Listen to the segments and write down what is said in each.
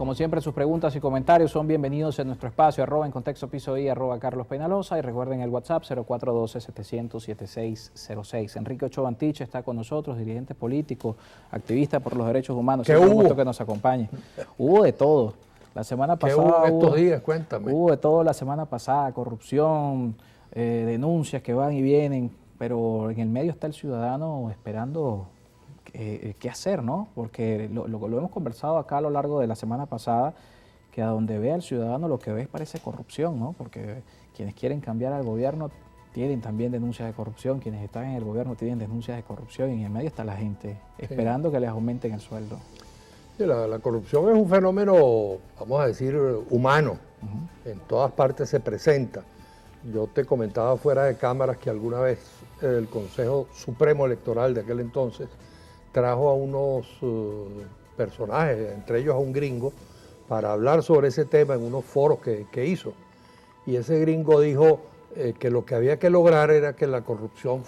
Como siempre, sus preguntas y comentarios son bienvenidos en nuestro espacio, @en contexto piso y @Carlos Peñalosa, y recuerden el WhatsApp 0412-700-7606. Enrique Ochoa Antich está con nosotros, dirigente político, activista por los derechos humanos. ¿Qué hubo? Un hubo? gusto que nos acompañe. Hubo de todo. La semana ¿Qué pasada hubo estos días? Cuéntame. Hubo de todo la semana pasada, corrupción, denuncias que van y vienen, pero en el medio está el ciudadano esperando qué hacer, ¿no? Porque lo hemos conversado acá a lo largo de la semana pasada, que a donde ve al ciudadano lo que ve parece corrupción, ¿no? Porque quienes quieren cambiar al gobierno tienen también denuncias de corrupción, quienes están en el gobierno tienen denuncias de corrupción, y en el medio está la gente esperando que les aumenten el sueldo. Sí, la corrupción es un fenómeno, vamos a decir, humano. En todas partes se presenta. Yo te comentaba fuera de cámaras que alguna vez el Consejo Supremo Electoral de aquel entonces trajo a unos personajes, entre ellos a un gringo, para hablar sobre ese tema en unos foros que hizo. Y ese gringo dijo que lo que había que lograr era que la corrupción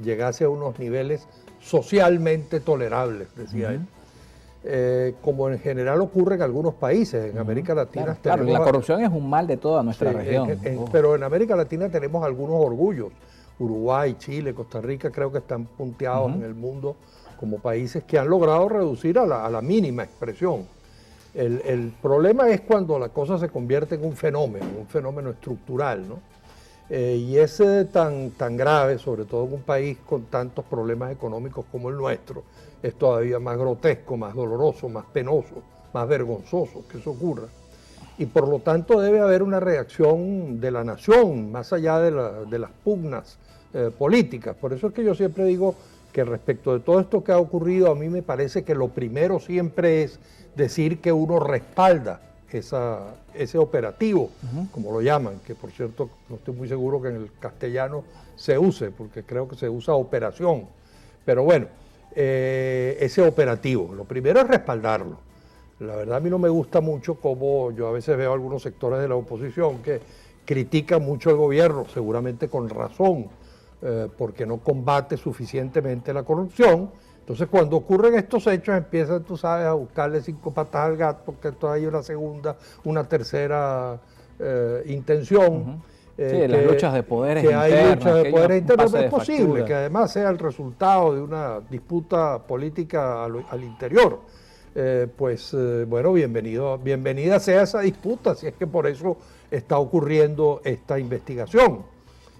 llegase a unos niveles socialmente tolerables, decía él. Como en general ocurre en algunos países, en América Latina. Claro, la corrupción es un mal de toda nuestra región. Pero en América Latina tenemos algunos orgullos. Uruguay, Chile, Costa Rica creo que están punteados en el mundo como países que han logrado reducir a la mínima expresión. El problema es cuando la cosa se convierte en un fenómeno estructural, ¿no? Y es tan grave, sobre todo en un país con tantos problemas económicos como el nuestro, es todavía más grotesco, más doloroso, más penoso, más vergonzoso que eso ocurra. Y por lo tanto debe haber una reacción de la nación, más allá de las pugnas políticas. Por eso es que yo siempre digo que respecto de todo esto que ha ocurrido, a mí me parece que lo primero siempre es decir que uno respalda ese operativo, como lo llaman, que por cierto no estoy muy seguro que en el castellano se use, porque creo que se usa operación. Pero bueno, ese operativo, lo primero es respaldarlo. La verdad a mí no me gusta mucho como yo a veces veo algunos sectores de la oposición que critican mucho al gobierno, seguramente con razón, porque no combate suficientemente la corrupción. Entonces cuando ocurren estos hechos empiezan, tú sabes, a buscarle 5 patas al gato, que esto hay una segunda, una tercera intención. Las luchas de poderes internas. Que hay luchas de poderes internos. Es posible factura, que además sea el resultado de una disputa política al interior. Bueno, bienvenida sea esa disputa, si es que por eso está ocurriendo esta investigación.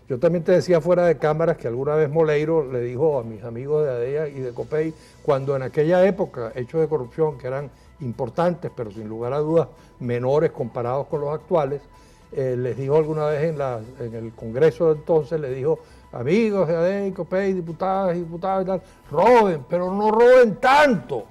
Yo también te decía fuera de cámaras que alguna vez Moleiro le dijo a mis amigos de ADEA y de COPEI, cuando en aquella época hechos de corrupción que eran importantes, pero sin lugar a dudas menores comparados con los actuales, les dijo alguna vez en el Congreso de entonces, le dijo, amigos de ADEA y COPEI, diputadas y diputados y tal, roben, pero no roben tanto.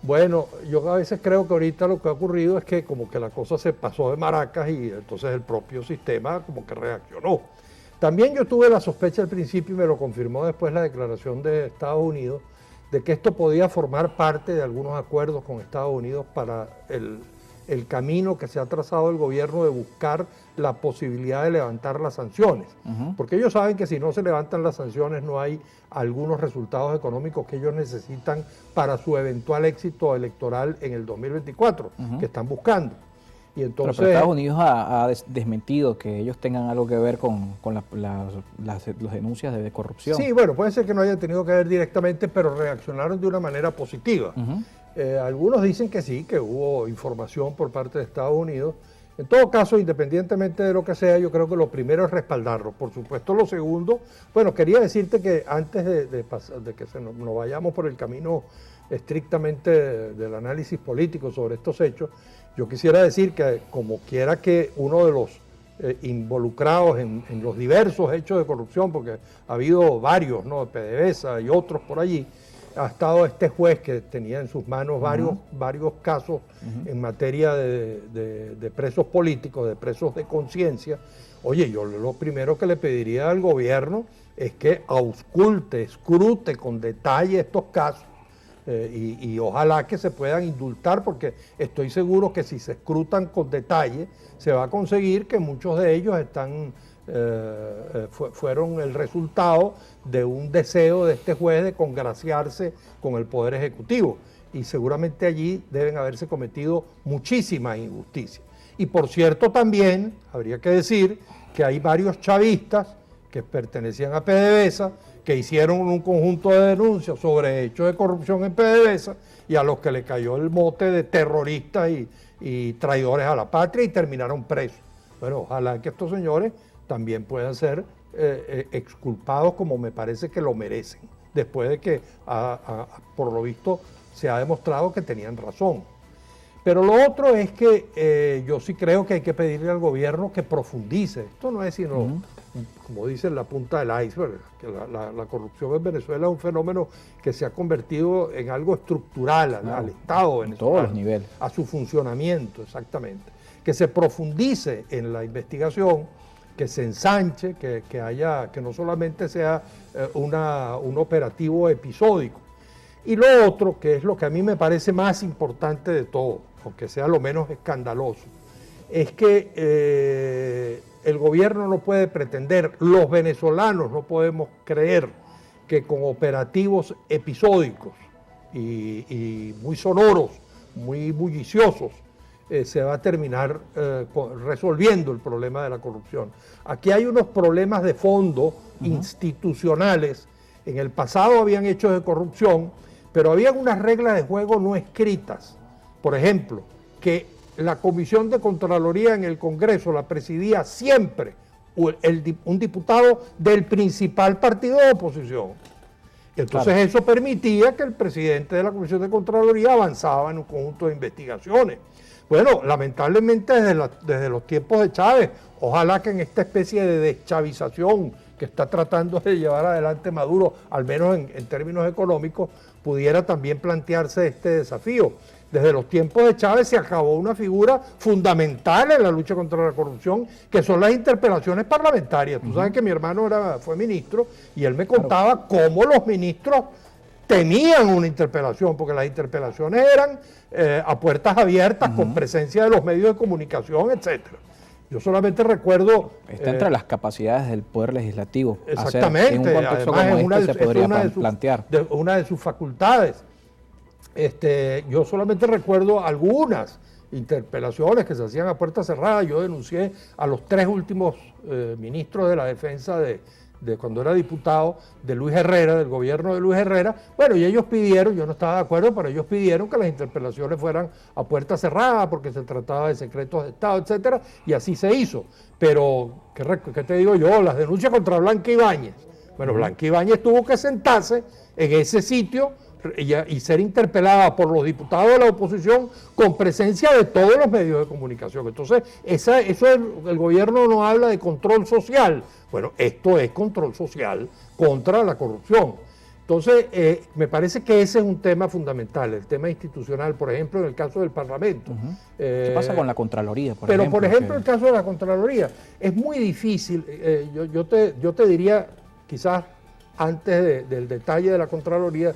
Bueno, yo a veces creo que ahorita lo que ha ocurrido es que como que la cosa se pasó de maracas y entonces el propio sistema como que reaccionó. También yo tuve la sospecha al principio y me lo confirmó después la declaración de Estados Unidos de que esto podía formar parte de algunos acuerdos con Estados Unidos para el camino que se ha trazado el gobierno de buscar la posibilidad de levantar las sanciones. Porque ellos saben que si no se levantan las sanciones no hay algunos resultados económicos que ellos necesitan para su eventual éxito electoral en el 2024, que están buscando. Y entonces, pero Estados Unidos ha desmentido que ellos tengan algo que ver con las denuncias de corrupción. Sí, bueno, puede ser que no haya tenido que ver directamente, pero reaccionaron de una manera positiva. Algunos dicen que sí, que hubo información por parte de Estados Unidos. En todo caso, independientemente de lo que sea, yo creo que lo primero es respaldarlo. Por supuesto, lo segundo, bueno, quería decirte que antes de que nos vayamos por el camino estrictamente del análisis político sobre estos hechos, yo quisiera decir que como quiera que uno de los involucrados en los diversos hechos de corrupción, porque ha habido varios, ¿no? PDVSA y otros por allí, ha estado este juez que tenía en sus manos varios casos en materia de presos políticos, de presos de conciencia. Oye, yo lo primero que le pediría al gobierno es que ausculte, escrute con detalle estos casos y ojalá que se puedan indultar, porque estoy seguro que si se escrutan con detalle se va a conseguir que muchos de ellos fueron el resultado de un deseo de este juez de congraciarse con el Poder Ejecutivo. y seguramente allí deben haberse cometido muchísimas injusticias. Y por cierto también, habría que decir que hay varios chavistas que pertenecían a PDVSA, que hicieron un conjunto de denuncias sobre hechos de corrupción en PDVSA y a los que le cayó el mote de terroristas y traidores a la patria y terminaron presos. Bueno, ojalá que estos señores también puedan ser exculpados como me parece que lo merecen, después de que por lo visto se ha demostrado que tenían razón. Pero lo otro es que yo sí creo que hay que pedirle al gobierno que profundice. Esto no es sino, como dicen, la punta del iceberg, que la corrupción en Venezuela es un fenómeno que se ha convertido en algo estructural al Estado venezolano. Todos los niveles. A su funcionamiento, exactamente. Que se profundice en la investigación, que se ensanche, que no solamente sea un operativo episódico. Y lo otro, que es lo que a mí me parece más importante de todo, aunque sea lo menos escandaloso, es que el gobierno no puede pretender, los venezolanos no podemos creer que con operativos episódicos y muy sonoros, muy bulliciosos, se va a terminar resolviendo el problema de la corrupción. Aquí hay unos problemas de fondo institucionales. En el pasado habían hechos de corrupción, pero había unas reglas de juego no escritas. Por ejemplo, que la Comisión de Contraloría en el Congreso la presidía siempre un diputado del principal partido de oposición. Entonces eso permitía que el presidente de la Comisión de Contraloría avanzaba en un conjunto de investigaciones. Bueno, lamentablemente desde los tiempos de Chávez, ojalá que en esta especie de deschavización que está tratando de llevar adelante Maduro, al menos en términos económicos, pudiera también plantearse este desafío. Desde los tiempos de Chávez se acabó una figura fundamental en la lucha contra la corrupción, que son las interpelaciones parlamentarias. Tú sabes que mi hermano fue ministro y él me contaba cómo los ministros tenían una interpelación, porque las interpelaciones eran a puertas abiertas, con presencia de los medios de comunicación, etcétera. Yo solamente recuerdo... Está entre las capacidades del Poder Legislativo. Exactamente. En un contexto como este se podría plantear. Una de sus facultades. Yo solamente recuerdo algunas interpelaciones que se hacían a puerta cerrada. Yo denuncié a los 3 últimos ministros de la defensa de cuando era diputado, de Luis Herrera, del gobierno de Luis Herrera. Bueno, y ellos pidieron, yo no estaba de acuerdo, pero ellos pidieron que las interpelaciones fueran a puerta cerrada porque se trataba de secretos de Estado, etcétera, y así se hizo. Pero, ¿qué te digo yo? Las denuncias contra Blanca Ibáñez. Bueno, Blanca Ibáñez tuvo que sentarse en ese sitio y ser interpelada por los diputados de la oposición con presencia de todos los medios de comunicación. Entonces, el gobierno no habla de control social. Bueno, esto es control social contra la corrupción. Entonces, me parece que ese es un tema fundamental, el tema institucional, por ejemplo, en el caso del Parlamento. ¿Qué pasa con la Contraloría, por ejemplo? Pero, por ejemplo, el caso de la Contraloría, es muy difícil. Yo te diría, quizás antes del detalle de la Contraloría,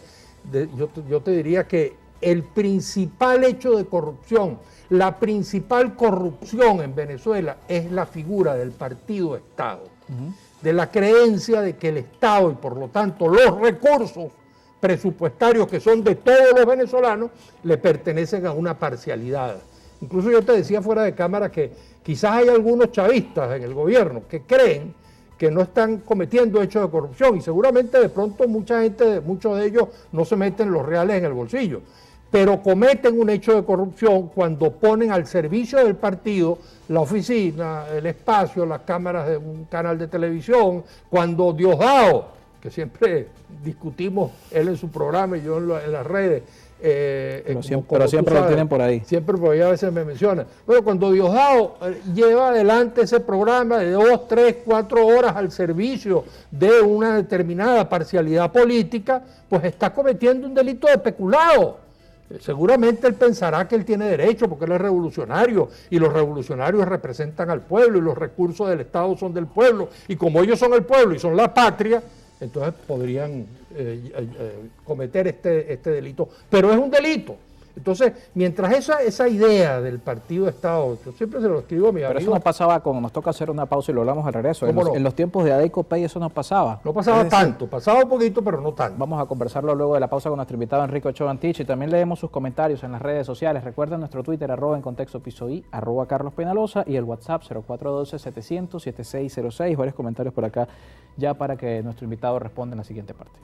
yo te diría que el principal hecho de corrupción, la principal corrupción en Venezuela es la figura del partido Estado, de la creencia de que el Estado y por lo tanto los recursos presupuestarios que son de todos los venezolanos le pertenecen a una parcialidad. Incluso yo te decía fuera de cámara que quizás hay algunos chavistas en el gobierno que creen que no están cometiendo hechos de corrupción y seguramente de pronto muchos de ellos no se meten los reales en el bolsillo, pero cometen un hecho de corrupción cuando ponen al servicio del partido la oficina, el espacio, las cámaras de un canal de televisión, cuando Diosdado, que siempre discutimos él en su programa y yo en las redes, pero siempre lo tienen por ahí. Siempre por ahí a veces me menciona. Bueno, cuando Diosdado lleva adelante ese programa de 2, 3, 4 horas al servicio de una determinada parcialidad política, pues está cometiendo un delito de peculado. Seguramente él pensará que él tiene derecho porque él es revolucionario y los revolucionarios representan al pueblo y los recursos del Estado son del pueblo y como ellos son el pueblo y son la patria, entonces podrían cometer este delito. Pero es un delito. Entonces, mientras esa idea del partido de Estado, yo siempre se lo escribo a mis Pero amigos. eso no pasaba con, nos toca hacer una pausa y lo hablamos al regreso. ¿Cómo no? En los tiempos de Adey Copey eso no pasaba. No pasaba Es decir, tanto, pasaba un poquito, pero no tanto. vamos a conversarlo luego de la pausa con nuestro invitado Enrique Ochoa Antich y también leemos sus comentarios en las redes sociales. Recuerden nuestro Twitter, @encontextopisoy, @Carlos Penalosa y el WhatsApp 0412-700-7606. Varios comentarios por acá ya para que nuestro invitado responda en la siguiente parte.